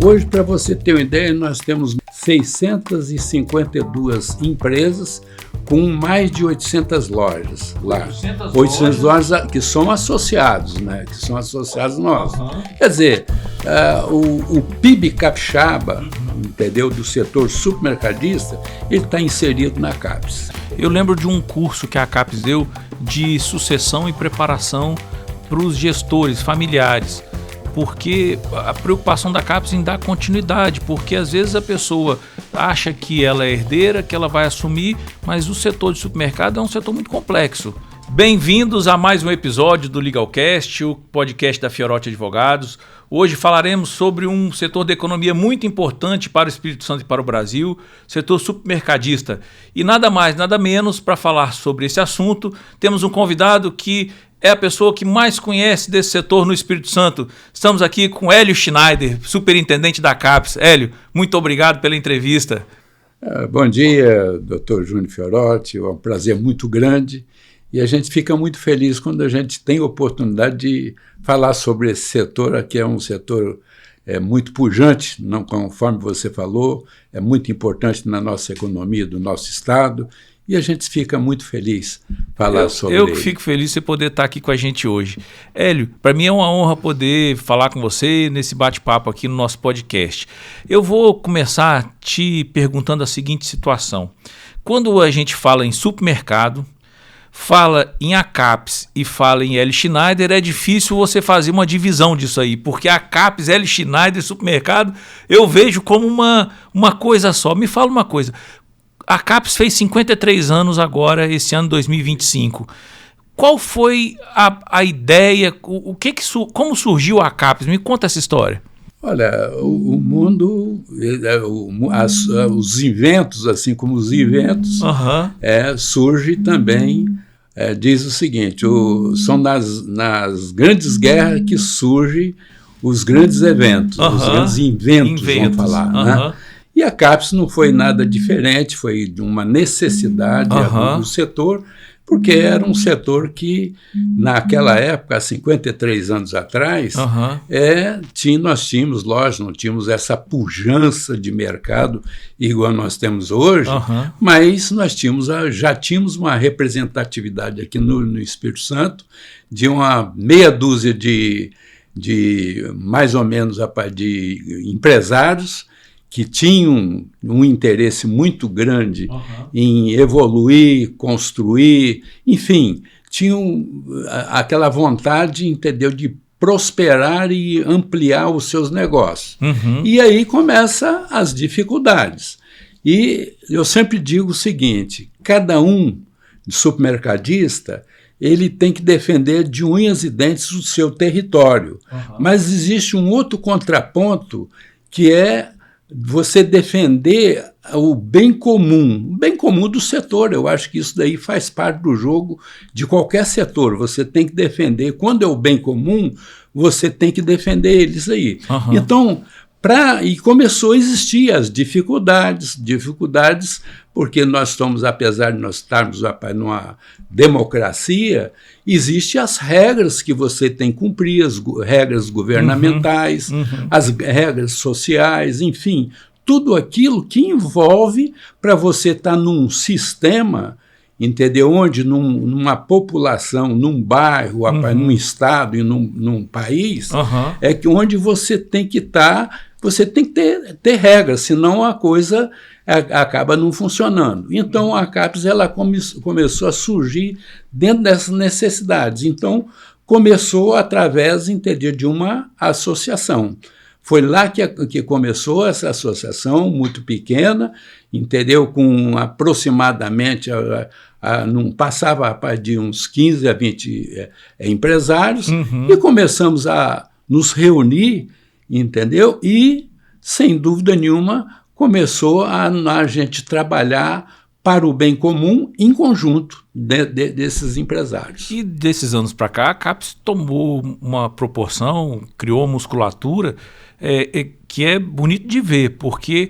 Hoje, para você ter uma ideia, nós temos 652 empresas com mais de 800 lojas lá. 800 lojas que são associados, né? Que são associados nossos. Quer dizer, o PIB capixaba, entendeu, do setor supermercadista, ele está inserido na CAPES. Eu lembro de um curso que a CAPES deu de sucessão e preparação para os gestores familiares, porque a preocupação da CAPES em dar continuidade, porque às vezes a pessoa acha que ela é herdeira, que ela vai assumir, mas o setor de supermercado é um setor muito complexo. Bem-vindos a mais um episódio do Legalcast, o podcast da Fiorotti Advogados. Hoje falaremos sobre um setor da economia muito importante para o Espírito Santo e para o Brasil, setor supermercadista. E nada mais, nada menos, para falar sobre esse assunto, temos um convidado que é a pessoa que mais conhece desse setor no Espírito Santo. Estamos aqui com Hélio Schneider, superintendente da CAPES. Hélio, muito obrigado pela entrevista. Bom dia, Dr. Júnior Fiorotti, é um prazer muito grande. E a gente fica muito feliz quando a gente tem a oportunidade de falar sobre esse setor, que é um setor muito pujante, não, conforme você falou, é muito importante na nossa economia do nosso estado, e a gente fica muito feliz falar sobre ele. Eu fico feliz de você poder estar aqui com a gente hoje. Hélio, para mim é uma honra poder falar com você nesse bate-papo aqui no nosso podcast. Eu vou começar te perguntando a seguinte situação. Quando a gente fala em supermercado, fala em CAPES e fala em Hélio Schneider, é difícil você fazer uma divisão disso aí, porque a CAPES, Hélio Schneider, supermercado, eu vejo como uma coisa só. Me fala uma coisa, a CAPES fez 53 anos agora, esse ano 2025. Qual foi a ideia, como surgiu a CAPES? Me conta essa história. Olha, o mundo, os inventos, assim como os eventos, surge também, diz o seguinte, são nas grandes guerras que surgem os grandes eventos, os grandes inventos, vamos falar, né? E a CAPES não foi nada diferente, foi de uma necessidade do setor, porque era um setor que, naquela época, há 53 anos atrás, nós tínhamos, lógico, não tínhamos essa pujança de mercado igual nós temos hoje, mas nós já tínhamos uma representatividade aqui no Espírito Santo de uma meia dúzia de mais ou menos, de empresários que tinham um interesse muito grande em evoluir, construir, enfim, tinham aquela vontade, entendeu, de prosperar e ampliar os seus negócios. E aí começam as dificuldades. E eu sempre digo o seguinte, cada um supermercadista, ele tem que defender de unhas e dentes o seu território. Mas existe um outro contraponto que é você defender o bem comum do setor. Eu acho que isso daí faz parte do jogo de qualquer setor. Você tem que defender, quando é o bem comum, você tem que defender eles aí. Então, e começou a existir as dificuldades, porque nós estamos, apesar de nós estarmos numa democracia, existem as regras que você tem que cumprir, as regras governamentais, as regras sociais, enfim, tudo aquilo que envolve para você estar num sistema, entendeu? Onde numa população, num bairro, num estado e num país, é que onde você tem que estar, você tem que ter regras, senão a coisa acaba não funcionando. Então, a CAPES ela começou a surgir dentro dessas necessidades. Então, começou através, entendeu, de uma associação. Foi lá que começou essa associação, muito pequena, entendeu, com aproximadamente, não passava de uns 15 a 20 empresários, e começamos a nos reunir, entendeu? E, sem dúvida nenhuma, começou a gente trabalhar para o bem comum em conjunto desses empresários. E desses anos para cá, a CAPES tomou uma proporção, criou uma musculatura que é bonito de ver, porque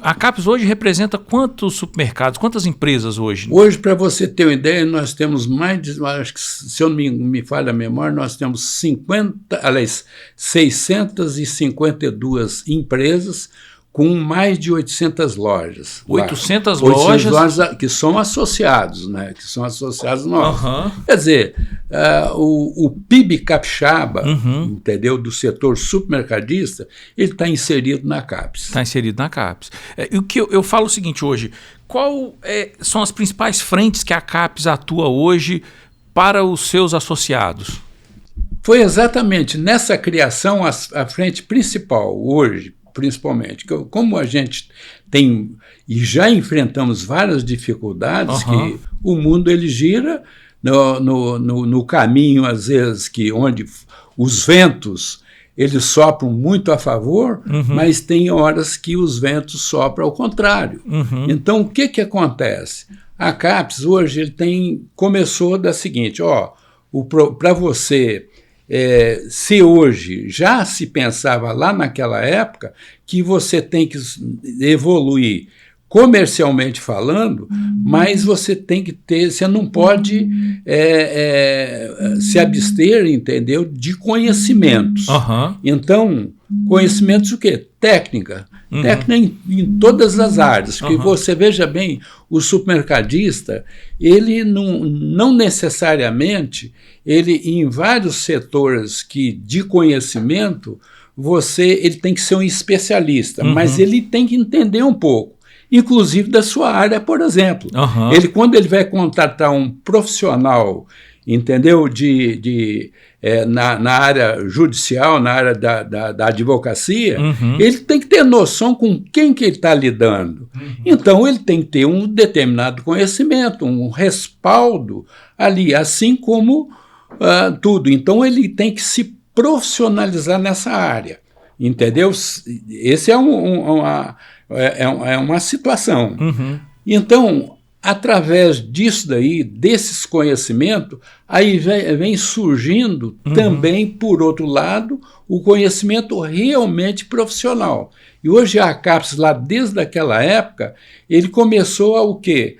a CAPES hoje representa quantos supermercados, quantas empresas hoje? Hoje, para você ter uma ideia, nós temos mais de, acho que, se eu não me falha a memória, nós temos 652 empresas com mais de 800 lojas. 800 lojas que são associados, né? Que são associados nossos. Quer dizer, o PIB capixaba, entendeu? Do setor supermercadista, ele está inserido na CAPES. Está inserido na CAPES. E o que eu falo o seguinte hoje, qual são as principais frentes que a CAPES atua hoje para os seus associados? Foi exatamente nessa criação a frente principal hoje, principalmente, como a gente tem e já enfrentamos várias dificuldades, que o mundo ele gira no caminho, às vezes, onde os ventos eles sopram muito a favor, mas tem horas que os ventos sopram ao contrário. Então, o que acontece? A CAPES hoje ele começou da seguinte, para você... se hoje já se pensava lá naquela época que você tem que evoluir comercialmente falando, mas você tem que você não pode se abster, entendeu, de conhecimentos. Então, conhecimentos o quê? Técnica. Técnica em todas as áreas. Porque você veja bem, o supermercadista, ele não necessariamente, ele em vários setores de conhecimento, ele tem que ser um especialista, mas ele tem que entender um pouco, inclusive da sua área, por exemplo. Quando ele vai contratar um profissional, entendeu, na área judicial, na área da advocacia, ele tem que ter noção com quem que ele está lidando. Então, ele tem que ter um determinado conhecimento, um respaldo ali, assim como tudo. Então, ele tem que se profissionalizar nessa área, entendeu? Esse é uma situação. Então, através disso daí, desses conhecimentos, aí vem surgindo também, por outro lado, o conhecimento realmente profissional. E hoje a CAPES, lá desde aquela época, ele começou o quê?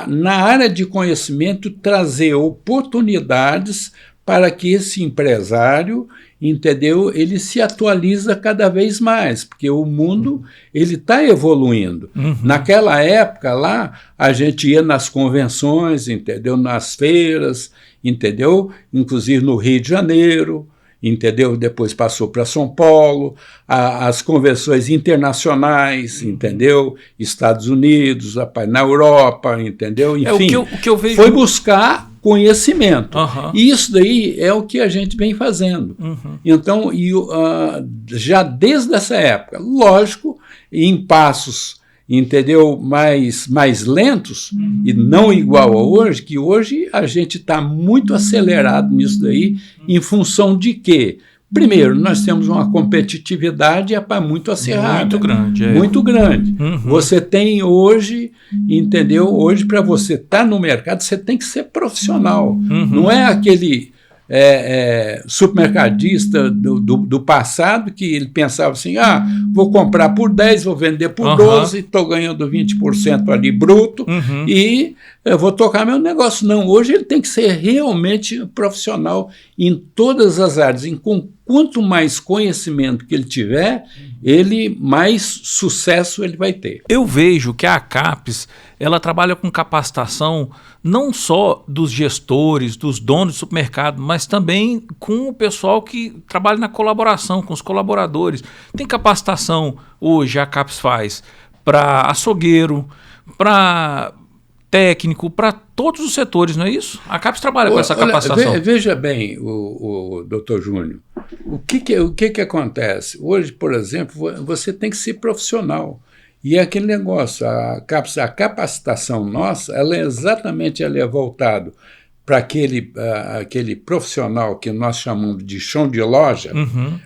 Na área de conhecimento, trazer oportunidades para que esse empresário, entendeu, ele se atualiza cada vez mais, porque o mundo ele está evoluindo. Naquela época lá, a gente ia nas convenções, entendeu, nas feiras, entendeu, inclusive no Rio de Janeiro, entendeu, depois passou para São Paulo, as convenções internacionais, entendeu, Estados Unidos, na Europa, entendeu, enfim, o que eu vejo... foi buscar conhecimento. E isso daí é o que a gente vem fazendo. Então, já desde essa época, lógico, em passos, entendeu, mais lentos, e não igual a hoje, que hoje a gente está muito acelerado nisso daí, em função de quê? Primeiro, nós temos uma competitividade muito acirrada. Muito grande. Muito grande. Você tem hoje, entendeu? Hoje, para você estar no mercado, você tem que ser profissional. Não é aquele supermercadista do passado que ele pensava assim, vou comprar por 10, vou vender por 12, estou ganhando 20% ali bruto e eu vou tocar meu negócio. Não, hoje ele tem que ser realmente profissional em todas as áreas. Quanto mais conhecimento que ele tiver, mais sucesso ele vai ter. Eu vejo que a CAPES, ela trabalha com capacitação não só dos gestores, dos donos de supermercado, mas também com o pessoal que trabalha na colaboração, com os colaboradores. Tem capacitação hoje, a CAPES faz para açougueiro, para técnico, para todos os setores, não é isso? A CAPES trabalha com essa capacitação. Veja bem, o doutor Júnior, o que acontece? Hoje, por exemplo, você tem que ser profissional. E é aquele negócio, a capacitação nossa, ela é voltada para aquele profissional que nós chamamos de chão de loja,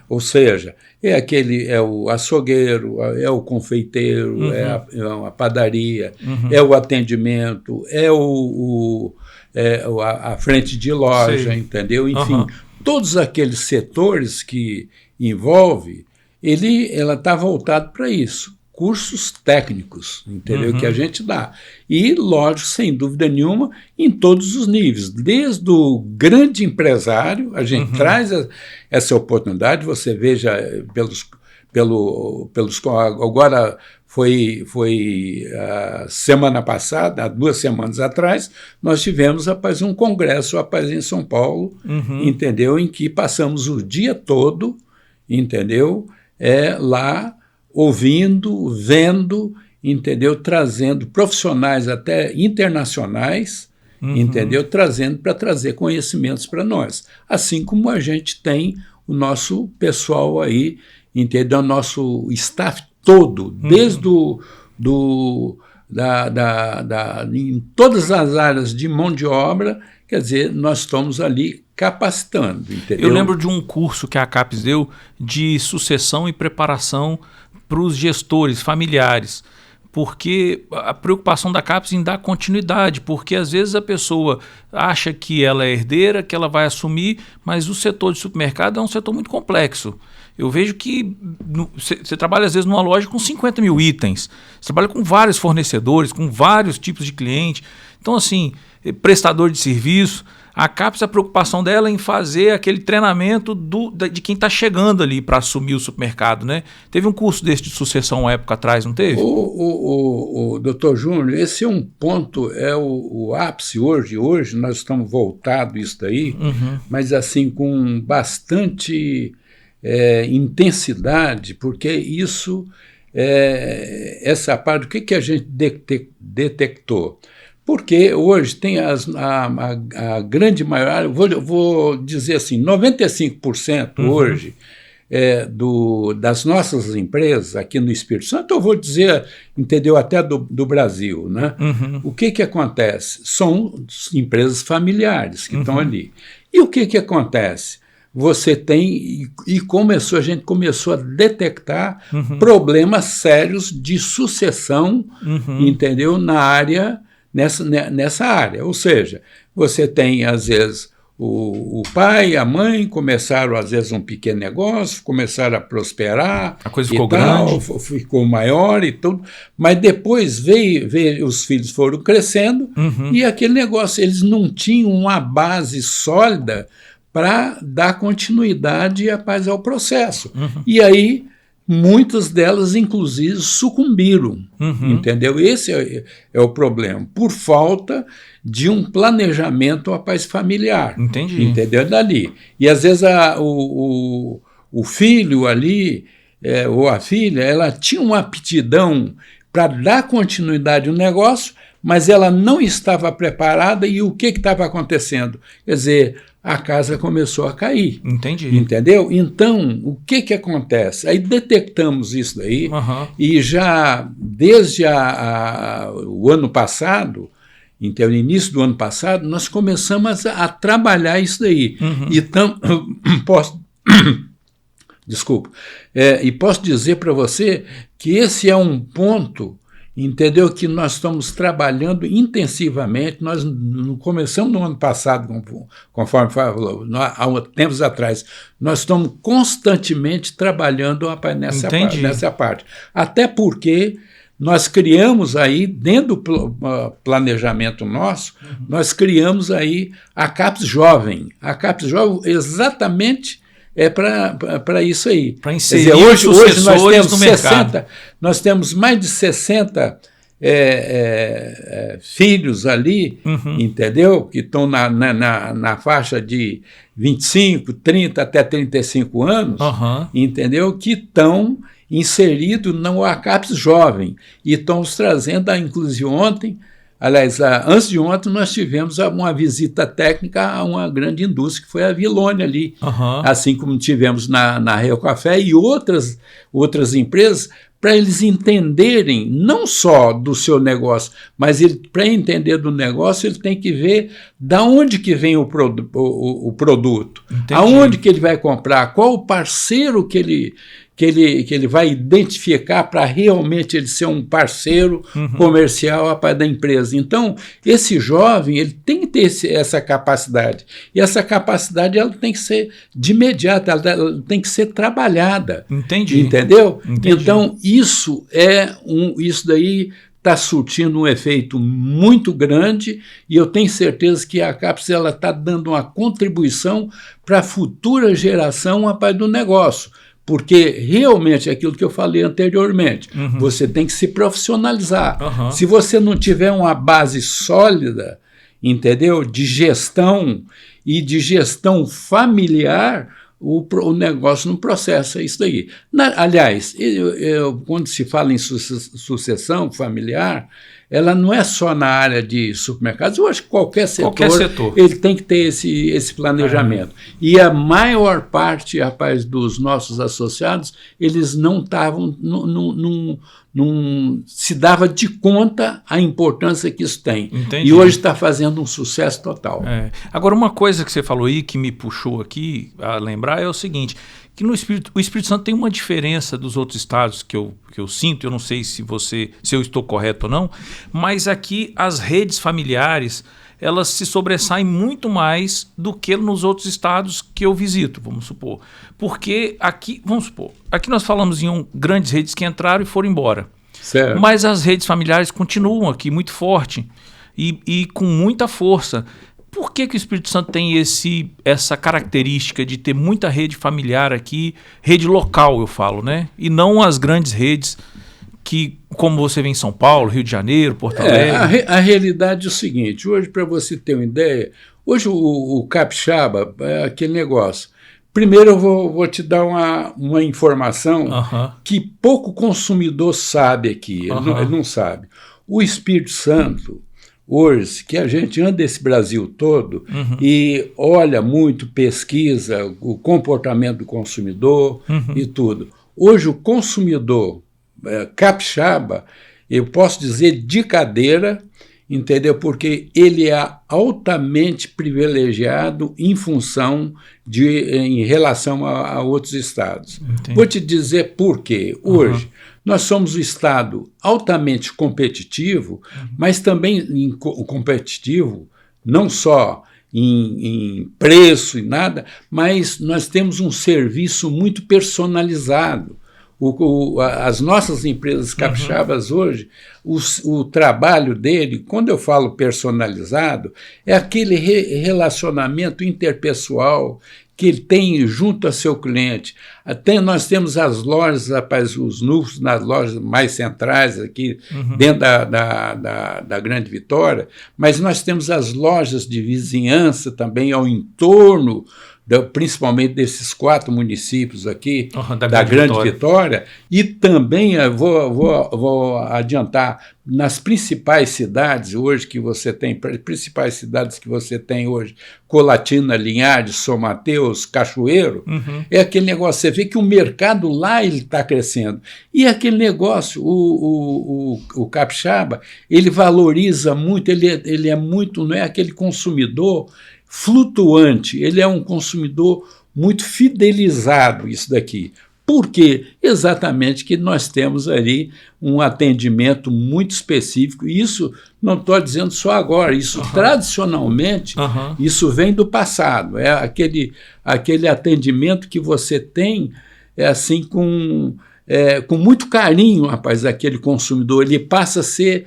ou seja, é o açougueiro, é o confeiteiro, é a padaria, é o atendimento, a frente de loja, entendeu? Enfim, todos aqueles setores que envolve, ela está voltada para isso. Cursos técnicos, entendeu? Que a gente dá. E, lógico, sem dúvida nenhuma, em todos os níveis. Desde o grande empresário, a gente traz essa oportunidade, você veja agora foi a semana passada, há 2 semanas atrás, nós tivemos, rapaz, um congresso, rapaz, em São Paulo, entendeu? Em que passamos o dia todo, entendeu? Lá, ouvindo, vendo, entendeu? Trazendo profissionais até internacionais, entendeu? Trazendo para trazer conhecimentos para nós. Assim como a gente tem o nosso pessoal aí, entendeu? O nosso staff todo, desde em todas as áreas de mão de obra, quer dizer, nós estamos ali capacitando, entendeu? Eu lembro de um curso que a CAPES deu de sucessão e preparação para os gestores familiares, porque a preocupação da CAPES em dar continuidade, porque às vezes a pessoa acha que ela é herdeira, que ela vai assumir, mas o setor de supermercado é um setor muito complexo. Eu vejo que você trabalha às vezes numa loja com 50 mil itens, você trabalha com vários fornecedores, com vários tipos de cliente, então assim, prestador de serviço. A CAPES, a preocupação dela é em fazer aquele treinamento de quem está chegando ali para assumir o supermercado, né? Teve um curso desse de sucessão uma época atrás, não teve? Doutor Júnior, esse é um ponto, é o ápice hoje. Hoje nós estamos voltados a isso daí, mas assim com bastante intensidade, porque isso, essa parte, o que a gente detectou? Porque hoje tem a grande maioria, vou dizer assim, 95% hoje das nossas empresas aqui no Espírito Santo, eu vou dizer, entendeu, até do Brasil, né? O que acontece? São empresas familiares que estão ali. E o que acontece? Você tem, a gente começou a detectar problemas sérios de sucessão, entendeu, na área, nessa área. Ou seja, você tem, às vezes, o pai e a mãe começaram, às vezes, um pequeno negócio, começaram a prosperar. A coisa ficou grande. Ficou maior e tudo. Mas depois veio os filhos foram crescendo e aquele negócio, eles não tinham uma base sólida para dar continuidade ao processo. E aí, muitas delas, inclusive, sucumbiram, entendeu? Esse é o problema, por falta de um planejamento familiar. Entendi. Entendeu? Dali. E, às vezes, o filho ali, ou a filha, ela tinha uma aptidão para dar continuidade ao negócio, mas ela não estava preparada e o que estava acontecendo? Quer dizer, a casa começou a cair. Entendi. Entendeu? Então, o que acontece? Aí detectamos isso daí e já desde o ano passado, então, no início do ano passado, nós começamos a trabalhar isso daí. Então, e posso dizer para você que esse é um ponto, entendeu, que nós estamos trabalhando intensivamente. Nós começamos no ano passado, conforme falou, há tempos atrás, nós estamos constantemente trabalhando nessa parte. Até porque nós criamos aí, dentro do planejamento nosso, nós criamos aí a CAPES Jovem. A CAPES Jovem exatamente para isso aí. Para inserir hoje nós temos no mercado. Nós temos mais de 60 filhos ali, entendeu? Que estão na faixa de 25, 30 até 35 anos, entendeu? Que estão inseridos no ACAPES Jovem e estão nos trazendo, inclusive ontem, aliás, antes de ontem, nós tivemos uma visita técnica a uma grande indústria, que foi a Vilone ali, assim como tivemos na Rio Café e outras empresas, para eles entenderem não só do seu negócio, mas para entender do negócio, ele tem que ver da onde que vem o produto, aonde que ele vai comprar, qual o parceiro que que ele vai identificar para realmente ele ser um parceiro comercial, rapaz, da empresa. Então, esse jovem, ele tem que ter essa capacidade. E essa capacidade, ela tem que ser de imediato, ela tem que ser trabalhada. Entendi. Entendeu? Entendi. Então, isso daí está surtindo um efeito muito grande, e eu tenho certeza que a CAPES está dando uma contribuição para a futura geração, rapaz, do negócio. Porque realmente é aquilo que eu falei anteriormente, você tem que se profissionalizar. Se você não tiver uma base sólida, entendeu? De gestão e de gestão familiar, o negócio não processa isso daí. Aliás, quando se fala em sucessão familiar, ela não é só na área de supermercados. Eu acho que qualquer setor. Ele tem que ter esse planejamento. E a maior parte, rapaz, dos nossos associados, eles não estavam, não se dava de conta a importância que isso tem. Entendi. E hoje está fazendo um sucesso total. Agora, uma coisa que você falou aí, que me puxou aqui a lembrar, é o seguinte, que o Espírito Santo tem uma diferença dos outros estados que eu sinto, eu não sei se eu estou correto ou não, mas aqui as redes familiares, elas se sobressaem muito mais do que nos outros estados que eu visito, vamos supor. Porque aqui, aqui nós falamos em grandes redes que entraram e foram embora. Certo. Mas as redes familiares continuam aqui muito forte e com muita força. Por que o Espírito Santo tem essa característica de ter muita rede familiar aqui, rede local, eu falo, né? E não as grandes redes que, como você vê em São Paulo, Rio de Janeiro, Porto Alegre? A realidade é o seguinte, hoje, para você ter uma ideia, hoje o capixaba é aquele negócio. Primeiro eu vou te dar uma informação que pouco consumidor sabe aqui, ele não sabe. O Espírito Santo, hoje, que a gente anda esse Brasil todo e olha muito, pesquisa o comportamento do consumidor e tudo. Hoje o consumidor capixaba, eu posso dizer de cadeira, entendeu? Porque ele é altamente privilegiado em função em relação a outros estados. Entendi. Vou te dizer por quê. Hoje, nós somos um estado altamente competitivo, mas também competitivo, não só em preço e nada, mas nós temos um serviço muito personalizado. As nossas empresas capixabas hoje, o trabalho dele, quando eu falo personalizado, é aquele relacionamento interpessoal que ele tem junto a seu cliente. Nós temos as lojas, rapaz, os núcleos nas lojas mais centrais aqui, dentro da Grande Vitória, mas nós temos as lojas de vizinhança também ao entorno, principalmente desses 4 municípios aqui, da Grande Vitória, e também, vou adiantar, nas principais cidades hoje que você tem, hoje, Colatina, Linhares, São Mateus, Cachoeiro, é aquele negócio, você vê que o mercado lá está crescendo. E aquele negócio, o capixaba, ele valoriza muito, ele é muito, não é aquele consumidor flutuante, ele é um consumidor muito fidelizado, isso daqui. Por quê? Exatamente que nós temos ali um atendimento muito específico, e isso não estou dizendo só agora, isso tradicionalmente, isso vem do passado, é aquele atendimento que você tem assim com muito carinho, rapaz, aquele consumidor, ele passa a ser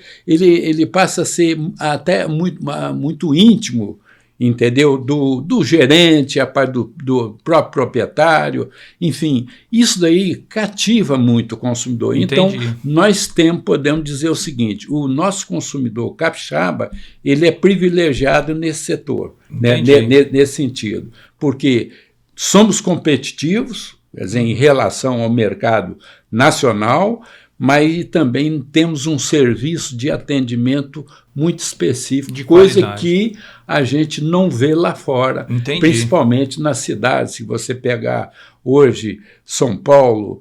até muito íntimo, entendeu? Do gerente, a parte do próprio proprietário, enfim, isso daí cativa muito o consumidor. Entendi. Então, nós podemos dizer o seguinte, o nosso consumidor capixaba, ele é privilegiado nesse setor, né? Nesse sentido, porque somos competitivos, quer dizer, em relação ao mercado nacional, mas também temos um serviço de atendimento muito específico, de coisa qualidade. que a gente não vê lá fora. Entendi. Principalmente nas cidades. Se você pegar hoje São Paulo,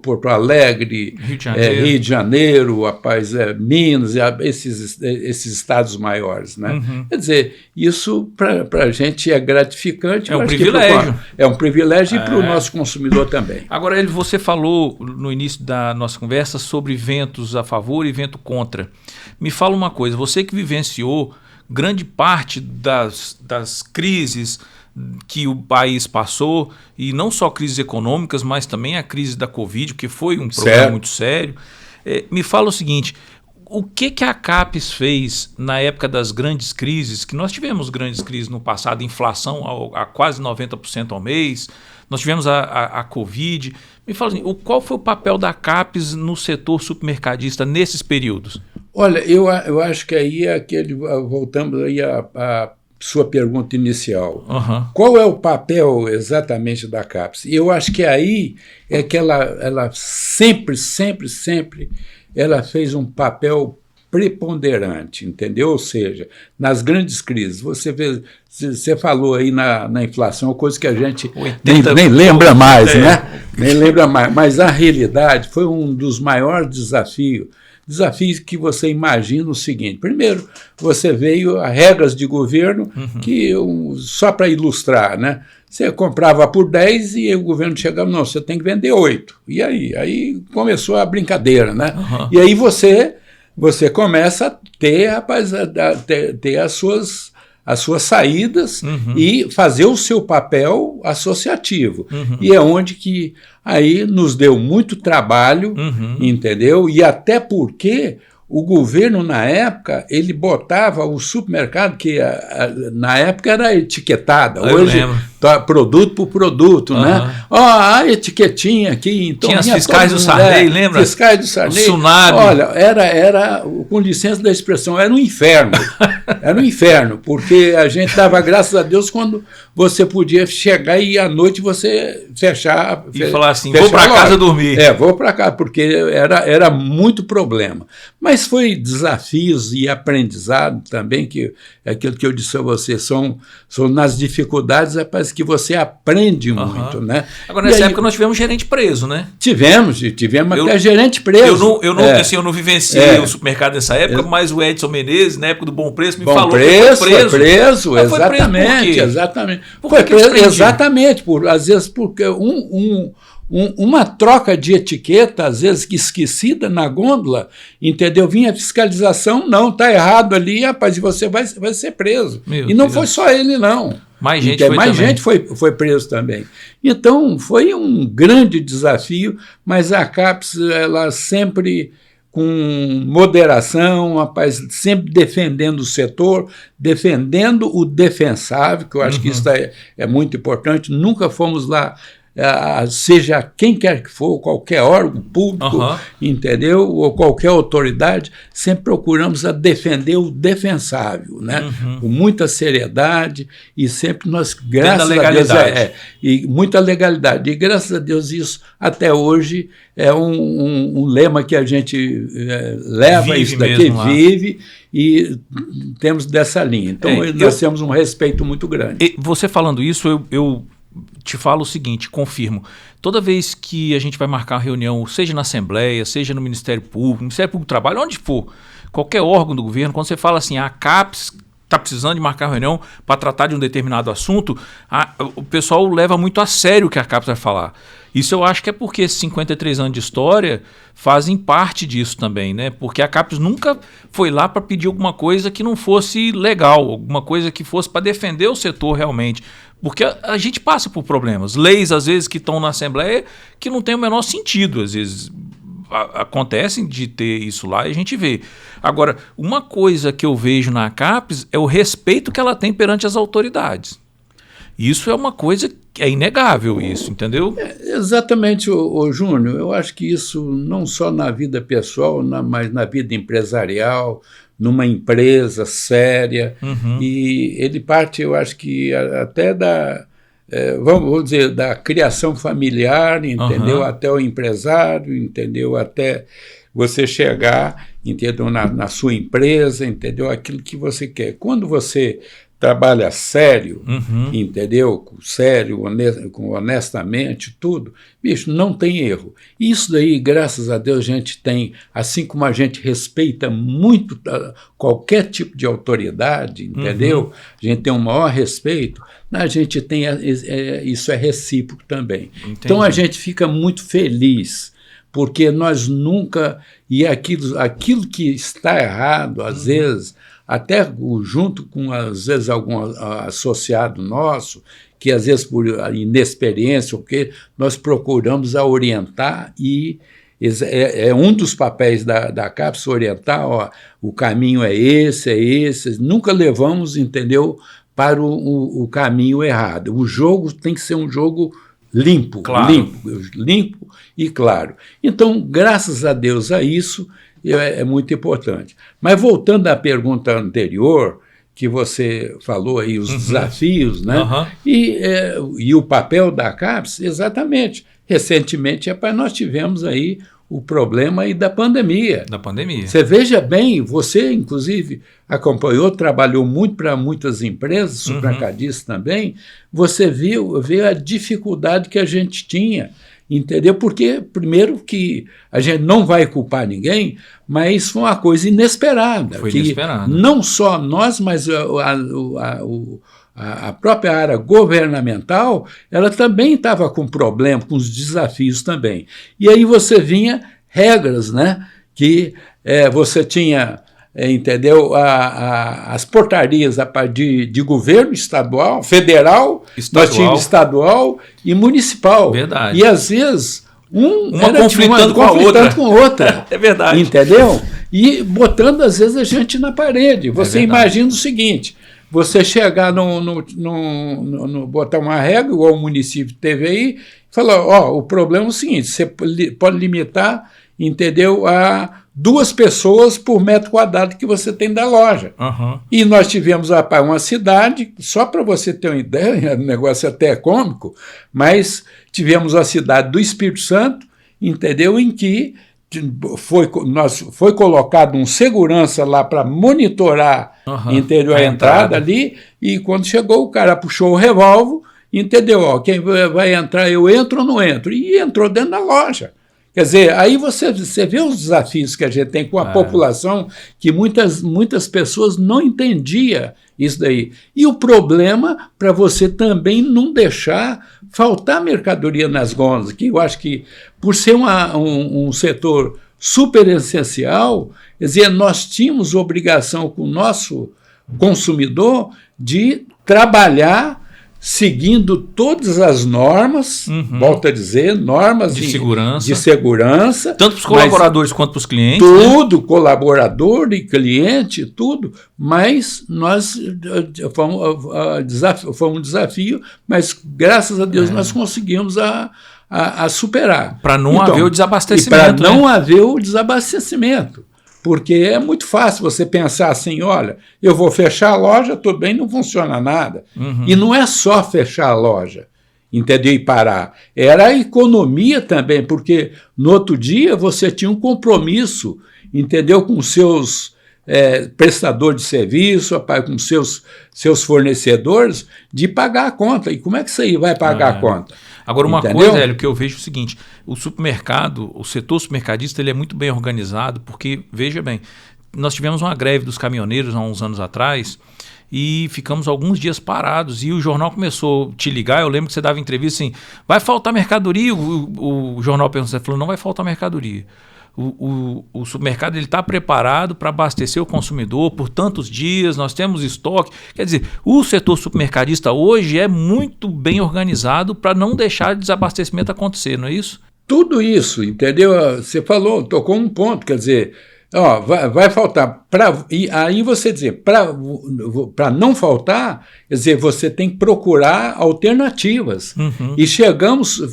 Porto Alegre, Rio de Janeiro, rapaz, Minas, esses estados maiores, né? Quer dizer, isso para a gente é gratificante. É um privilégio. É um privilégio e para o nosso consumidor também. Agora, você falou no início da nossa conversa sobre ventos a favor e vento contra. Me fala uma coisa, você que vivenciou grande parte das crises que o país passou, e não só crises econômicas, mas também a crise da Covid, que foi um problema muito sério. Me fala o seguinte, o que a CAPES fez na época das grandes crises, que nós tivemos grandes crises no passado, inflação a quase 90% ao mês, nós tivemos a Covid. Me fala assim, qual foi o papel da CAPES no setor supermercadista nesses períodos? Olha, eu acho que aí voltamos aí a sua pergunta inicial. Qual é o papel exatamente da CAPES? Eu acho que aí é que ela sempre ela fez um papel preponderante, entendeu? Ou seja, nas grandes crises, você falou aí na inflação, coisa que a gente nem lembra mais, né? Nem lembra mais, mas a realidade foi um dos maiores desafios que você imagina o seguinte. Primeiro, você veio a regras de governo que, só para ilustrar, né? Você comprava por 10 e o governo chegava, não, você tem que vender 8. E aí? Aí começou a brincadeira, né? E aí você começa a ter, ter as suas saídas e fazer o seu papel associativo. E é onde que aí nos deu muito trabalho, entendeu? E até porque o governo, na época, ele botava o supermercado, que na época era etiquetada, hoje produto por produto, né? A etiquetinha aqui. Então, tinha as fiscais do Sarney, lembra? Fiscais do Sarney. O tsunami. Olha, era, com licença da expressão, era um inferno. Era um inferno, porque a gente dava graças a Deus quando você podia chegar e à noite você fechar. E falar assim, vou para casa dormir. Vou para casa, porque era muito problema. Mas foi desafios e aprendizado também, que é aquilo que eu disse a você, são nas dificuldades, rapaz, que você aprende muito, né? Agora, nessa época nós tivemos gerente preso, né? Tivemos até gerente preso. Eu não vivenciei o supermercado nessa época, mas o Edson Menezes, na época do Bom Preço, me falou que foi preso. Exatamente. Foi preso exatamente, às vezes porque uma troca de etiqueta, às vezes esquecida na gôndola, entendeu? Vinha a fiscalização, não, está errado ali, rapaz, e você vai ser preso. E não foi só ele, não. Mais gente foi preso também. Então, foi um grande desafio, mas a CAPES, ela sempre com moderação, rapaz, sempre defendendo o setor, defendendo o defensável, que eu acho que isso é muito importante. Nunca fomos lá, seja quem quer que for, qualquer órgão público, entendeu? Ou qualquer autoridade, sempre procuramos a defender o defensável, né? Com muita seriedade e sempre nós, graças a Deus, e muita legalidade. E graças a Deus isso até hoje é um lema que a gente leva, isso daqui vive e temos dessa linha. Então nós temos um respeito muito grande. Você falando isso, eu te falo o seguinte, confirmo, toda vez que a gente vai marcar uma reunião, seja na Assembleia, seja no Ministério Público do Trabalho, onde for, qualquer órgão do governo, quando você fala assim, a CAPES está precisando de marcar reunião para tratar de um determinado assunto, o pessoal leva muito a sério o que a CAPES vai falar. Isso eu acho que é porque esses 53 anos de história fazem parte disso também, né? Porque a CAPES nunca foi lá para pedir alguma coisa que não fosse legal, alguma coisa que fosse para defender o setor realmente. Porque a gente passa por problemas. Leis, às vezes, que estão na Assembleia que não tem o menor sentido. Às vezes acontecem de ter isso lá e a gente vê. Agora, uma coisa que eu vejo na CAPES é o respeito que ela tem perante as autoridades. Isso é uma coisa que é inegável, isso, entendeu? Exatamente, Júnior. Eu acho que isso não só na vida pessoal, mas na vida empresarial, numa empresa séria. E ele parte, eu acho que até vamos dizer, da criação familiar, entendeu? Até o empresário, entendeu? Até você chegar, entendeu, na sua empresa, entendeu, aquilo que você quer. Quando você trabalha sério, entendeu? Sério, honestamente, tudo, bicho, não tem erro. Isso daí, graças a Deus, a gente tem, assim como a gente respeita muito qualquer tipo de autoridade, entendeu? A gente tem um maior respeito, a gente tem, isso é recíproco também. Entendi. Então a gente fica muito feliz, porque nós nunca, e aquilo que está errado, às vezes, até junto com, às vezes, algum associado nosso, que às vezes por inexperiência, porque nós procuramos a orientar e é um dos papéis da CAPES orientar, ó, o caminho é esse, nunca levamos, entendeu, para o caminho errado. O jogo tem que ser um jogo limpo, claro. limpo e claro. Então, graças a Deus a isso, é muito importante. Mas voltando à pergunta anterior, que você falou aí, os desafios, né? E o papel da CAPES, exatamente. Recentemente, nós tivemos aí o problema aí da pandemia. Você veja bem, você inclusive acompanhou, trabalhou muito para muitas empresas, supermercadistas também, você viu a dificuldade que a gente tinha, entendeu? Porque, primeiro, que a gente não vai culpar ninguém, mas foi uma coisa inesperada. Foi inesperada. Não só nós, mas a própria área governamental, ela também estava com problema, com os desafios também. E aí você vinha regras, né? Que você tinha, entendeu? As portarias a partir de governo estadual, federal, nós tínhamos estadual e municipal. Verdade. E às vezes uma conflitando com a outra. É verdade. Entendeu? E botando às vezes a gente na parede. Você imagina o seguinte: você chegar botar uma regra, igual o município teve aí, e falar, ó, o problema é o seguinte, você pode limitar, entendeu, a 2 pessoas por metro quadrado que você tem da loja. E nós tivemos uma cidade, só para você ter uma ideia, o negócio até é cômico, mas tivemos a cidade do Espírito Santo, entendeu, em que foi colocado um segurança lá para monitorar, entendeu, a entrada ali, e quando chegou o cara puxou o revólver, entendeu, ó, quem vai entrar, eu entro ou não entro, e entrou dentro da loja. Quer dizer, aí você vê os desafios que a gente tem com a população, que muitas pessoas não entendiam isso daí. E o problema para você também não deixar faltar mercadoria nas gôndolas, que eu acho que, por ser um setor super essencial, quer dizer, nós tínhamos obrigação com o nosso consumidor de trabalhar seguindo todas as normas, volto a dizer, normas de segurança. Tanto para os colaboradores quanto para os clientes. Tudo, né? Colaborador e cliente, tudo. Mas foi um desafio, mas graças a Deus nós conseguimos a superar. Para não haver o desabastecimento. Para não haver o desabastecimento. Porque é muito fácil você pensar assim, olha, eu vou fechar a loja, tudo bem, não funciona nada. E não é só fechar a loja, entendeu? E parar. Era a economia também, porque no outro dia você tinha um compromisso, entendeu? Com seus prestadores de serviço, com seus fornecedores, de pagar a conta. E como é que você vai pagar a conta? Agora, uma coisa, Hélio, que eu vejo é o seguinte, o supermercado, o setor supermercadista, ele é muito bem organizado, porque, veja bem, nós tivemos uma greve dos caminhoneiros há uns anos atrás e ficamos alguns dias parados e o jornal começou a te ligar, eu lembro que você dava entrevista assim, vai faltar mercadoria? O jornal perguntou, você falou, não vai faltar mercadoria. O supermercado está preparado para abastecer o consumidor por tantos dias, nós temos estoque. Quer dizer, o setor supermercadista hoje é muito bem organizado para não deixar desabastecimento acontecer, não é isso? Tudo isso, entendeu? Você falou, tocou um ponto, quer dizer, ó, vai faltar. E aí você dizer, para não faltar, quer dizer, você tem que procurar alternativas. E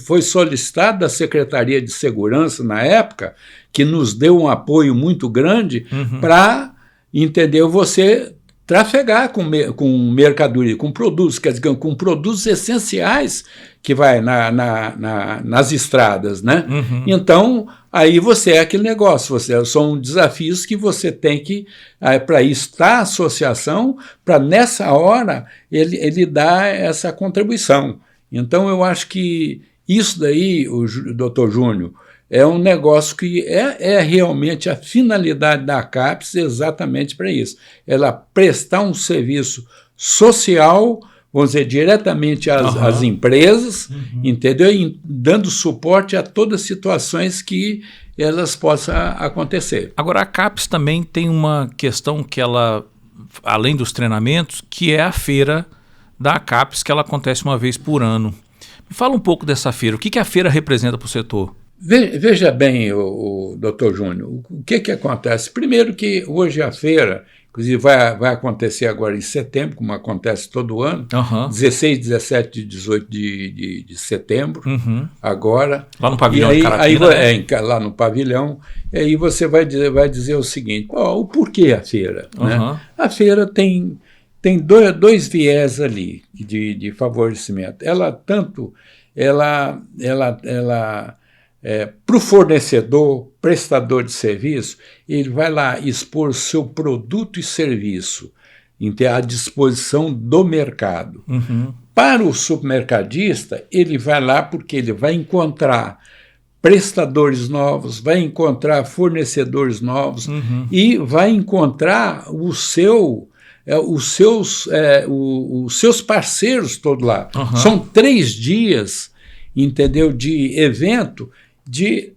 foi solicitado da Secretaria de Segurança na época, que nos deu um apoio muito grande para, entendeu, você trafegar com mercadoria, com produtos, quer dizer, com produtos essenciais que vai nas estradas, né? Uhum. Então, aí você é aquele negócio, são desafios que você tem que, para isso está a associação, para nessa hora ele dar essa contribuição. Então, eu acho que isso daí, o Dr. Júnior, é um negócio que é realmente a finalidade da CAPES exatamente para isso. Ela prestar um serviço social, vamos dizer, diretamente às empresas, entendeu? E dando suporte a todas as situações que elas possam acontecer. Agora, a CAPES também tem uma questão que ela, além dos treinamentos, que é a feira da CAPES, que ela acontece uma vez por ano. Me fala um pouco dessa feira. O que a feira representa para o setor? Veja bem, o Dr. Júnior, o que acontece? Primeiro que hoje a feira, inclusive vai acontecer agora em setembro, como acontece todo ano, 16, 17 e 18 de setembro, agora. Lá no pavilhão de Caratina, lá no pavilhão, e aí você vai dizer o seguinte, o porquê a feira? Né? A feira tem dois viés ali de favorecimento. Para o fornecedor, prestador de serviço, ele vai lá expor o seu produto e serviço à disposição do mercado. Para o supermercadista, ele vai lá porque ele vai encontrar prestadores novos, vai encontrar fornecedores novos e vai encontrar os seus parceiros todos lá. São 3 dias, entendeu, de evento, de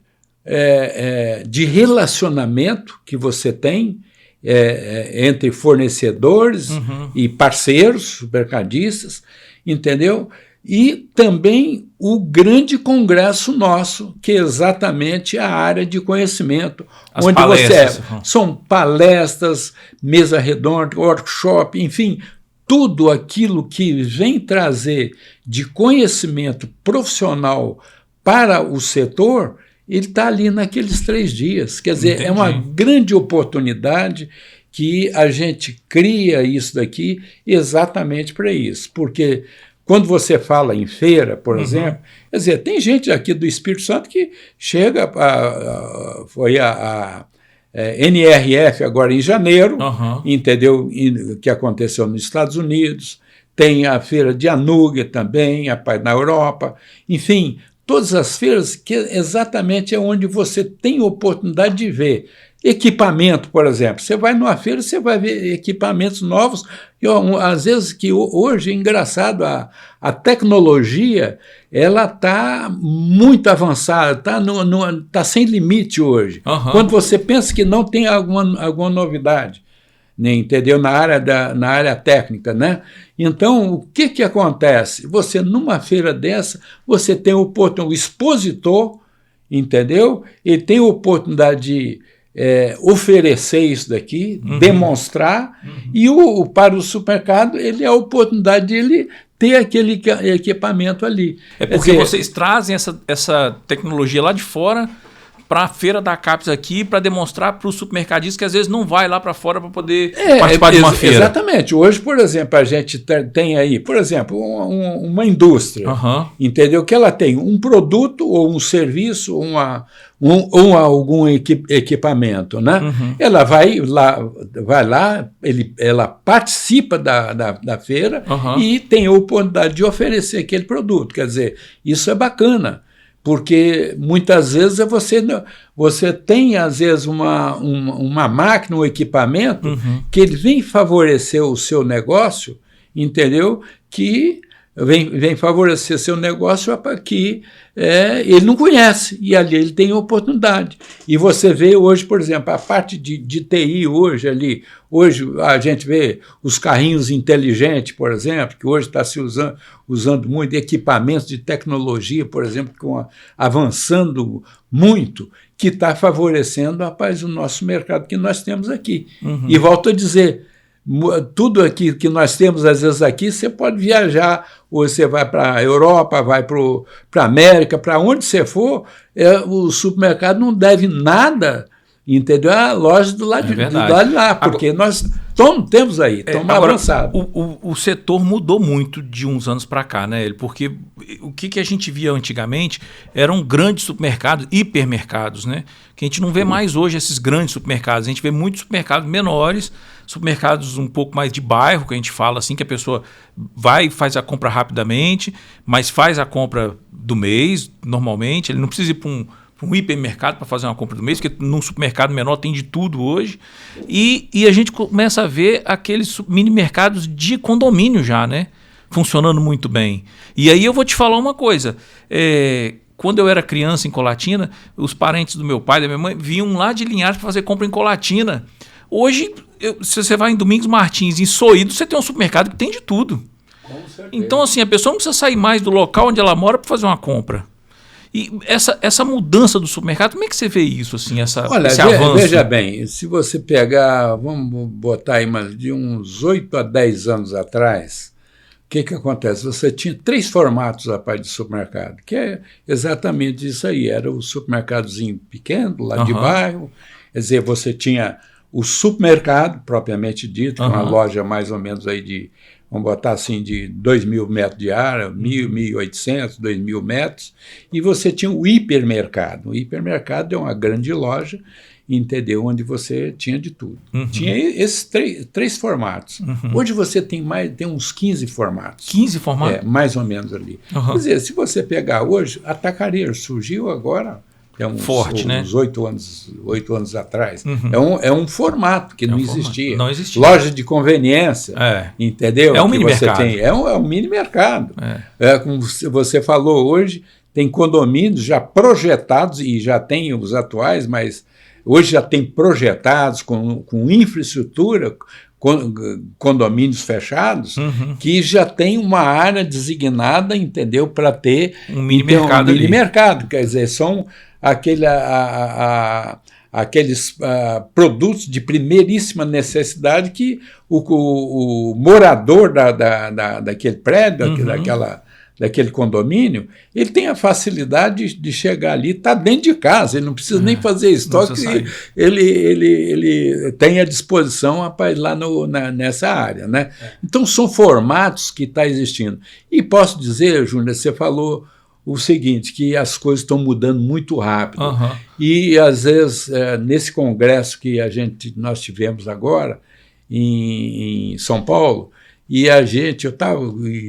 relacionamento que você tem entre fornecedores e parceiros, supermercadistas, entendeu? E também o grande congresso nosso, que é exatamente a área de conhecimento, as onde palestras, são palestras, mesa redonda, workshop, enfim, tudo aquilo que vem trazer de conhecimento profissional para o setor, ele está ali naqueles 3 dias. Quer dizer, é uma grande oportunidade que a gente cria isso daqui exatamente para isso. Porque quando você fala em feira, por exemplo, quer dizer, tem gente aqui do Espírito Santo que chega, foi a NRF agora em janeiro, entendeu? Que aconteceu nos Estados Unidos, tem a feira de Anuga também, na Europa, enfim, todas as feiras que exatamente é onde você tem oportunidade de ver equipamento, por exemplo. Você vai numa feira, você vai ver equipamentos novos, e às vezes que hoje é engraçado, a tecnologia ela está muito avançada, tá sem limite hoje. Quando você pensa que não tem alguma novidade, né, entendeu? Na área técnica, né? Então, o que acontece? Você, numa feira dessa, você tem o expositor, entendeu? Ele tem a oportunidade de oferecer isso daqui, demonstrar, e para o supermercado ele é a oportunidade de ele ter aquele equipamento ali. É porque vocês trazem essa tecnologia lá de fora para a feira da CAPES aqui, para demonstrar para os supermercadistas que às vezes não vai lá para fora para poder participar de uma feira. Exatamente. Hoje, por exemplo, a gente tem aí, por exemplo, uma indústria, entendeu? Que ela tem um produto ou um serviço, algum equipamento, né? Ela vai lá, ela participa da feira e tem a oportunidade de oferecer aquele produto. Quer dizer, isso é bacana. Porque muitas vezes você tem, às vezes, uma máquina, um equipamento que ele vem favorecer o seu negócio, entendeu? Que vem favorecer seu negócio que ele não conhece, e ali ele tem oportunidade. E você vê hoje, por exemplo, a parte de TI hoje a gente vê os carrinhos inteligentes, por exemplo, que hoje está se usando muito, equipamentos de tecnologia, por exemplo, avançando muito, que está favorecendo, rapaz, o nosso mercado que nós temos aqui. E volto a dizer, tudo aqui que nós temos, às vezes aqui, você pode viajar, ou você vai para a Europa, vai para a América, para onde você for, o supermercado não deve nada entendeu? A loja do lado de lá, porque nós temos aí, estamos avançados. O setor mudou muito de uns anos para cá, né? Porque o que a gente via antigamente eram grandes supermercados, hipermercados, né? Que a gente não vê mais hoje esses grandes supermercados. A gente vê muitos supermercados menores, supermercados um pouco mais de bairro, que a gente fala assim, que a pessoa vai e faz a compra rapidamente, mas faz a compra do mês, normalmente. Ele não precisa ir para um hipermercado para fazer uma compra do mês, porque num supermercado menor tem de tudo hoje. E a gente começa a ver aqueles mini mercados de condomínio já, né? Funcionando muito bem. E aí eu vou te falar uma coisa. Quando eu era criança em Colatina, os parentes do meu pai e da minha mãe vinham lá de Linhares para fazer compra em Colatina. Hoje, se você vai em Domingos Martins, em Soído, você tem um supermercado que tem de tudo. Então, assim, a pessoa não precisa sair mais do local onde ela mora para fazer uma compra. E essa mudança do supermercado, como é que você vê isso, assim, esse avanço? Veja bem, se você pegar, vamos botar aí de uns 8 a 10 anos atrás, o que acontece? Você tinha 3 formatos a parte de supermercado, que é exatamente isso aí, era o supermercadozinho pequeno, lá de bairro, quer dizer, você tinha o supermercado, propriamente dito, uma loja mais ou menos aí de, vamos botar assim, de 2.000 metros de área, 1.800, 2.000 metros, e você tinha o hipermercado. O hipermercado é uma grande loja, entendeu? Onde você tinha de tudo. Tinha esses 3 formatos. Hoje você tem uns 15 formatos. 15 formatos? Mais ou menos ali. Quer dizer, se você pegar hoje, Atacarejo surgiu agora... forte, né? Uns 8 anos atrás. É um formato que não existia. Não existia. Loja de conveniência, entendeu? É um mini mercado. É um mini mercado. Como você falou hoje, tem condomínios já projetados, e já tem os atuais, mas hoje já tem projetados com infraestrutura, condomínios fechados, que já tem uma área designada, entendeu? Para ter um mini mercado. Um mini mercado, quer dizer, são aqueles produtos de primeiríssima necessidade que o morador daquele prédio, daquele condomínio, ele tem a facilidade de chegar ali, está dentro de casa, ele não precisa nem fazer estoque, ele tem à disposição para ir lá nessa área, né? Então são formatos que estão existindo. E posso dizer, Júnior, você falou o seguinte, que as coisas estão mudando muito rápido. E às vezes, nesse congresso que nós tivemos agora, em São Paulo, e eu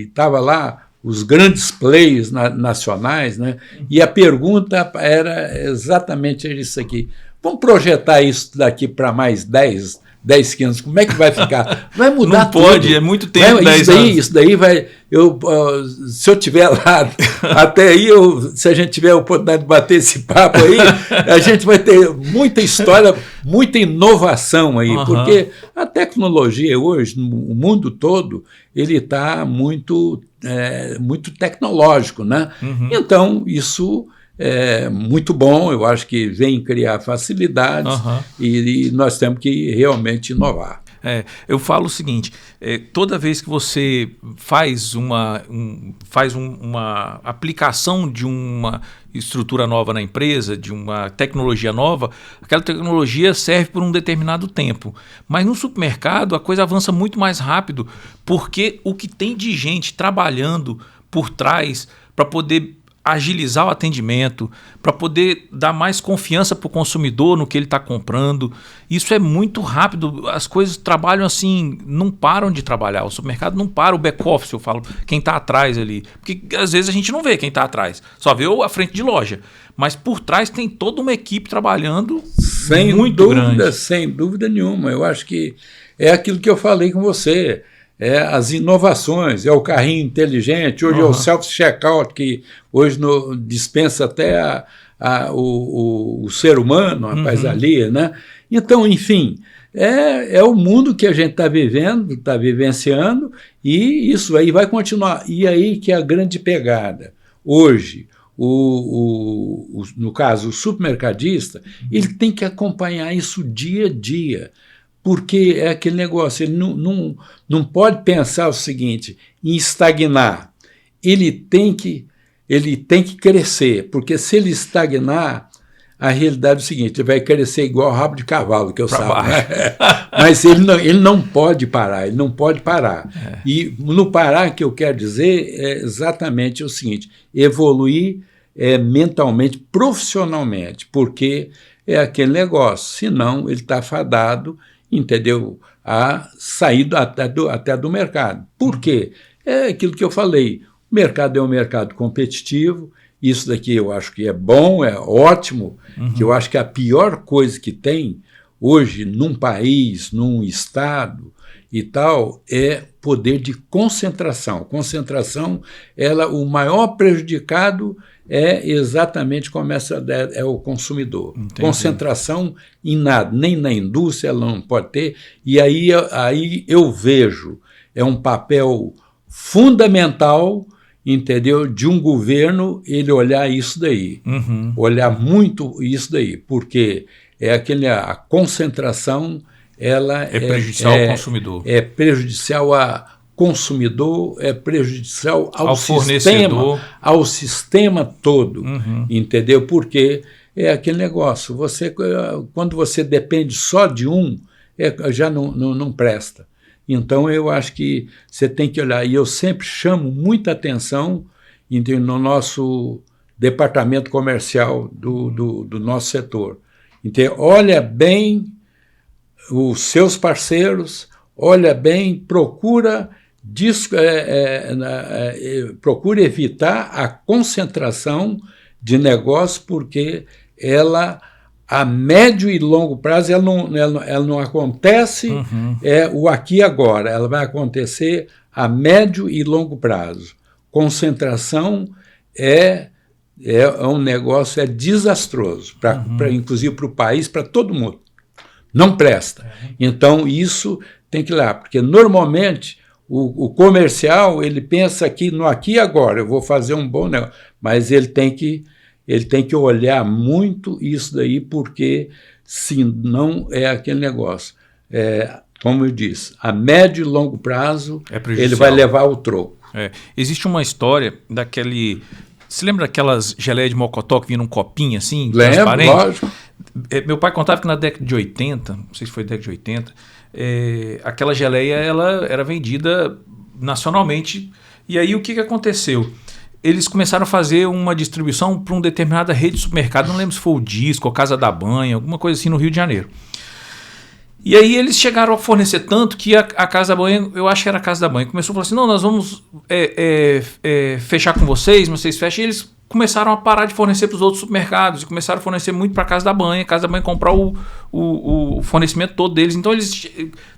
estava lá, os grandes players nacionais, né? E a pergunta era exatamente isso aqui. Vamos projetar isso daqui para mais 10, 15, como é que vai ficar? Vai mudar tudo. Não pode, é muito tempo, 10 anos. Isso daí vai... se eu estiver lá, até aí, se a gente tiver a oportunidade de bater esse papo aí, a gente vai ter muita história, muita inovação aí, porque a tecnologia hoje, no mundo todo, ele está muito tecnológico, né? Então, isso... é muito bom, eu acho que vem criar facilidades e nós temos que realmente inovar. Eu falo o seguinte, toda vez que você faz uma aplicação de uma estrutura nova na empresa, de uma tecnologia nova, aquela tecnologia serve por um determinado tempo. Mas no supermercado a coisa avança muito mais rápido, porque o que tem de gente trabalhando por trás para poder agilizar o atendimento, para poder dar mais confiança para o consumidor no que ele está comprando. Isso é muito rápido, as coisas trabalham assim, não param de trabalhar, o supermercado não para, o back-office, eu falo, quem está atrás ali, porque às vezes a gente não vê quem está atrás, só vê a frente de loja, mas por trás tem toda uma equipe trabalhando muito grande. Sem dúvida nenhuma, eu acho que é aquilo que eu falei com você, as inovações, o carrinho inteligente, hoje é o self-checkout, que hoje dispensa até o ser humano, rapaz, ali, né? Então, enfim, é o mundo que a gente está vivendo, está vivenciando, e isso aí vai continuar. E aí que é a grande pegada. Hoje, no caso, o supermercadista, ele tem que acompanhar isso dia a dia, porque é aquele negócio, ele não pode pensar o seguinte, em estagnar. Ele tem que crescer, porque se ele estagnar, a realidade é o seguinte, ele vai crescer igual rabo de cavalo, que eu saiba. Né? Mas ele não pode parar, ele não pode parar. E no parar, que eu quero dizer, é exatamente o seguinte, evoluir mentalmente, profissionalmente, porque é aquele negócio, senão ele está fadado, entendeu, a sair até do mercado. Por quê? É aquilo que eu falei, o mercado é um mercado competitivo, isso daqui eu acho que é bom, é ótimo, que eu acho que a pior coisa que tem hoje num país, num estado e tal, é poder de concentração. Concentração, o maior prejudicado é exatamente como é o consumidor. Entendi. Concentração em nada, nem na indústria ela não pode ter, e aí eu vejo, é um papel fundamental, entendeu, de um governo ele olhar isso daí, olhar muito isso daí, porque a concentração ela é prejudicial ao consumidor. É prejudicial a consumidor, é prejudicial ao fornecedor, ao sistema todo, entendeu? Porque é aquele negócio, quando você depende só de já não presta. Então, eu acho que você tem que olhar, e eu sempre chamo muita atenção no nosso departamento comercial do nosso setor. Então, olha bem os seus parceiros, olha bem, procura evitar a concentração de negócio, porque a médio e longo prazo ela não acontece o aqui e agora, ela vai acontecer a médio e longo prazo. Concentração é um negócio desastroso, inclusive para o país, para todo mundo. Não presta. Então, isso tem que ir lá, porque normalmente o comercial ele pensa que no aqui e agora, eu vou fazer um bom negócio, mas ele tem que olhar muito isso daí, porque senão é aquele negócio. Como eu disse, a médio e longo prazo ele vai levar o troco. Existe uma história daquele... Você lembra daquelas geleias de mocotó que vinha num copinho assim? Lembro, lógico. Meu pai contava que na década de 80, não sei se foi década de 80, aquela geleia ela era vendida nacionalmente. E aí o que aconteceu? Eles começaram a fazer uma distribuição para uma determinada rede de supermercado, não lembro se foi o Disco ou Casa da Banha, alguma coisa assim no Rio de Janeiro. E aí eles chegaram a fornecer tanto que a Casa da Banha, eu acho que era a Casa da Banha, começou a falar assim, não, nós vamos fechar com vocês, mas vocês fecham. E eles começaram a parar de fornecer para os outros supermercados e começaram a fornecer muito para a Casa da Banha comprar o fornecimento todo deles. Então eles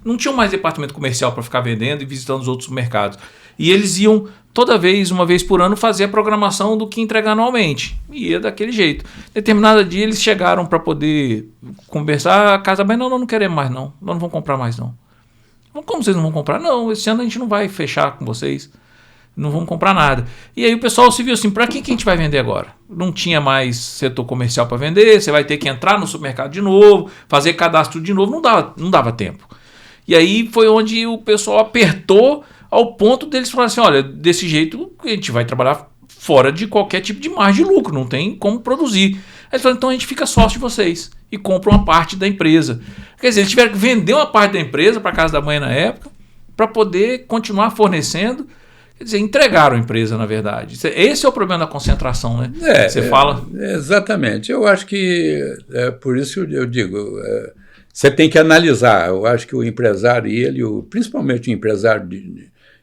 não tinham mais departamento comercial para ficar vendendo e visitando os outros supermercados. E eles iam toda vez, uma vez por ano, fazer a programação do que entregar anualmente. E ia daquele jeito. Determinado dia eles chegaram para poder conversar, a Casa da Banha, não queremos mais não, nós não vamos comprar mais não. Como vocês não vão comprar? Não, esse ano a gente não vai fechar com vocês. Não vamos comprar nada. E aí o pessoal se viu assim, para que a gente vai vender agora? Não tinha mais setor comercial para vender, você vai ter que entrar no supermercado de novo, fazer cadastro de novo, não dava tempo. E aí foi onde o pessoal apertou ao ponto deles falarem assim, olha, desse jeito a gente vai trabalhar fora de qualquer tipo de margem de lucro, não tem como produzir. Aí eles falaram, então a gente fica sócio de vocês e compra uma parte da empresa. Quer dizer, eles tiveram que vender uma parte da empresa para a Casa da Banha na época, para poder continuar fornecendo. Quer dizer, entregaram a empresa, na verdade. Esse é o problema da concentração, né? Você fala? Exatamente. Eu acho que, por isso eu digo, você tem que analisar. Eu acho que o empresário, principalmente o empresário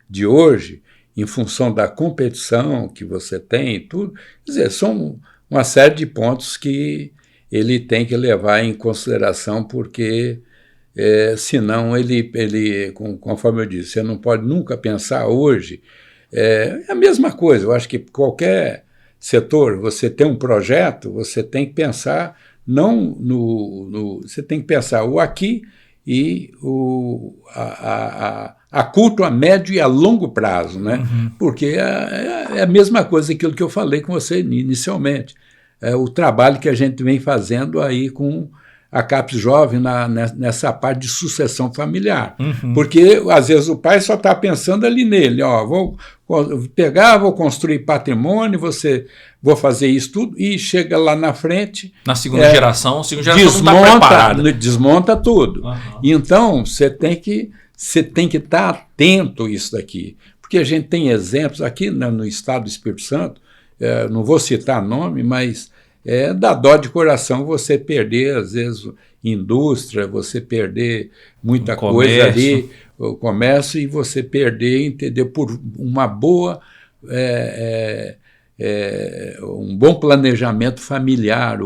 de hoje, em função da competição que você tem e tudo, quer dizer, são uma série de pontos que ele tem que levar em consideração, porque senão ele, conforme eu disse, você não pode nunca pensar hoje. É a mesma coisa, eu acho que qualquer setor, você tem um projeto, você tem que pensar não você tem que pensar o aqui e a curto, a médio e a longo prazo, né? Porque é a mesma coisa aquilo que eu falei com você inicialmente. O trabalho que a gente vem fazendo aí com a CAPES Jovem nessa parte de sucessão familiar. Porque, às vezes, o pai só está pensando ali nele, vou pegar, vou construir patrimônio, vou fazer isso tudo, e chega lá na frente... Na segunda geração não está preparada. Desmonta tudo. Então, você tem que estar atento a isso daqui. Porque a gente tem exemplos aqui no estado do Espírito Santo, não vou citar nome, mas dá dó de coração você perder, às vezes, indústria, você perder muita coisa ali, o comércio, e você perder, entendeu, por uma boa... um bom planejamento familiar,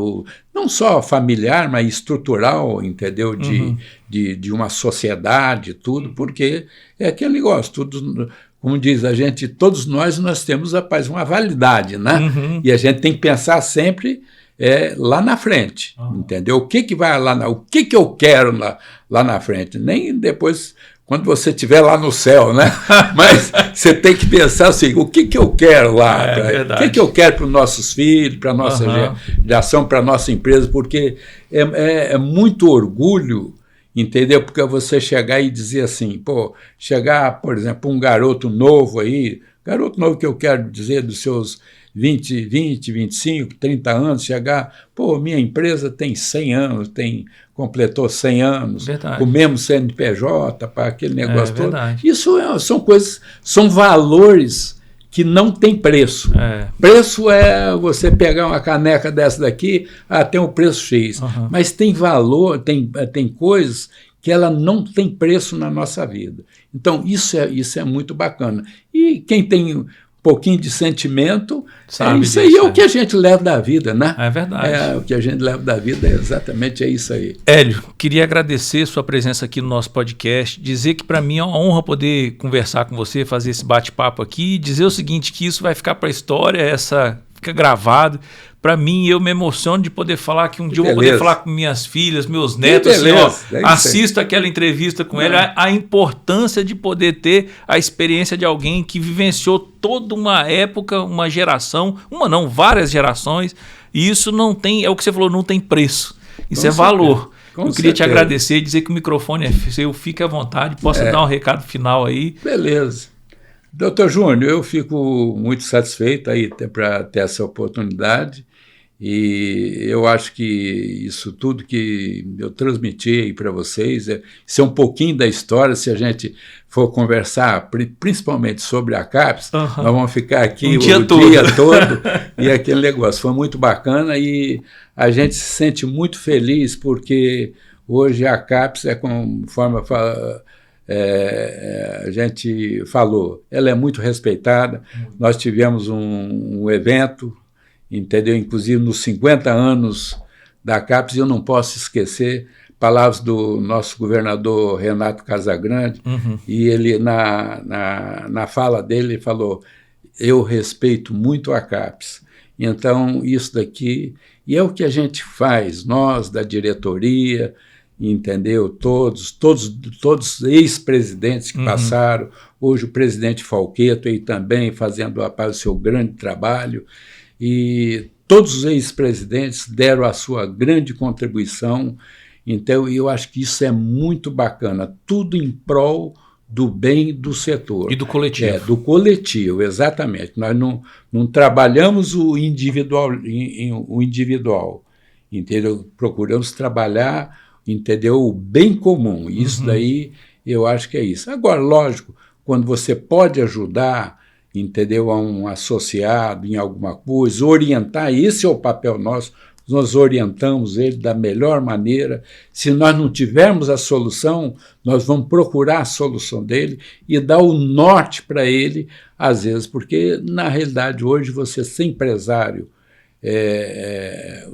não só familiar, mas estrutural, entendeu? De uma sociedade, tudo, porque é aquele negócio, tudo, como diz a gente, todos nós temos, rapaz, uma validade, né? E a gente tem que pensar sempre lá na frente, entendeu? O que vai lá, o que eu quero lá na frente, nem depois... Quando você estiver lá no céu, né? Mas você tem que pensar assim, o que eu quero lá? O que eu quero para os nossos filhos, para a nossa geração, para a nossa empresa? Porque é muito orgulho, entendeu? Porque você chegar e dizer assim, chegar, por exemplo, um garoto novo aí, que eu quero dizer dos seus 20, 25, 30 anos, chegar, minha empresa tem 100 anos, completou 100 anos, com o mesmo CNPJ, para aquele negócio todo. Isso são coisas, são valores que não tem preço. Preço é você pegar uma caneca dessa daqui, tem um preço X, mas tem valor, tem coisas que ela não tem preço na nossa vida. Então, isso é muito bacana. E quem tem pouquinho de sentimento, sabe isso aí é o que a gente leva da vida, né? É verdade. O que a gente leva da vida exatamente isso aí. Hélio, queria agradecer sua presença aqui no nosso podcast, dizer que para mim é uma honra poder conversar com você, fazer esse bate-papo aqui, e dizer o seguinte, que isso vai ficar para a história, fica gravado. Para mim, eu me emociono de poder falar que um dia eu vou poder falar com minhas filhas, meus netos, assisto aquela entrevista com ele, a importância de poder ter a experiência de alguém que vivenciou toda uma época, uma geração, várias gerações, e isso não tem, é o que você falou, não tem preço, isso é valor. Eu queria te agradecer e dizer que o microfone é seu, fique à vontade, posso dar um recado final aí. Beleza. Doutor Júnior, eu fico muito satisfeito aí para ter essa oportunidade, e eu acho que isso tudo que eu transmiti aí para vocês, isso é um pouquinho da história. Se a gente for conversar principalmente sobre a CAPES, nós vamos ficar aqui o dia todo e aquele negócio foi muito bacana, e a gente se sente muito feliz porque hoje a CAPES conforme a gente falou, ela é muito respeitada. Nós tivemos um evento, entendeu? Inclusive nos 50 anos da CAPES, eu não posso esquecer palavras do nosso governador Renato Casagrande, e ele na fala dele ele falou, eu respeito muito a CAPES. Então isso daqui, e é o que a gente faz, nós da diretoria, entendeu? Todos ex-presidentes que passaram, hoje o presidente Falqueto aí também fazendo o seu grande trabalho, e todos os ex-presidentes deram a sua grande contribuição. Então eu acho que isso é muito bacana, tudo em prol do bem do setor. E do coletivo. Do coletivo, exatamente. Nós não trabalhamos o individual, entendeu? Procuramos trabalhar, entendeu, o bem comum. Isso daí eu acho que é isso. Agora, lógico, quando você pode ajudar, entendeu, a um associado em alguma coisa, orientar, esse é o papel nosso, nós orientamos ele da melhor maneira. Se nós não tivermos a solução, nós vamos procurar a solução dele e dar o norte para ele, às vezes, porque, na realidade, hoje você ser empresário,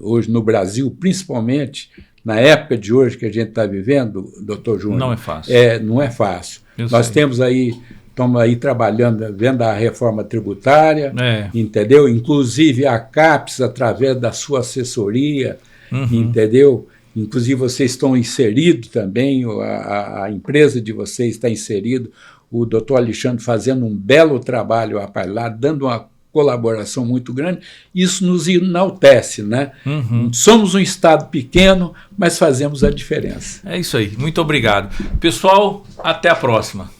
hoje no Brasil, principalmente, na época de hoje que a gente está vivendo, doutor Júnior, não é fácil. Não é fácil. Nós temos aí, estamos aí trabalhando, vendo a reforma tributária, entendeu? Inclusive a CAPES, através da sua assessoria, entendeu? Inclusive vocês estão inseridos também, a empresa de vocês está inserido, o doutor Alexandre fazendo um belo trabalho, rapaz, lá, dando uma colaboração muito grande, isso nos enaltece, né? Somos um estado pequeno, mas fazemos a diferença. É isso aí, muito obrigado. Pessoal, até a próxima.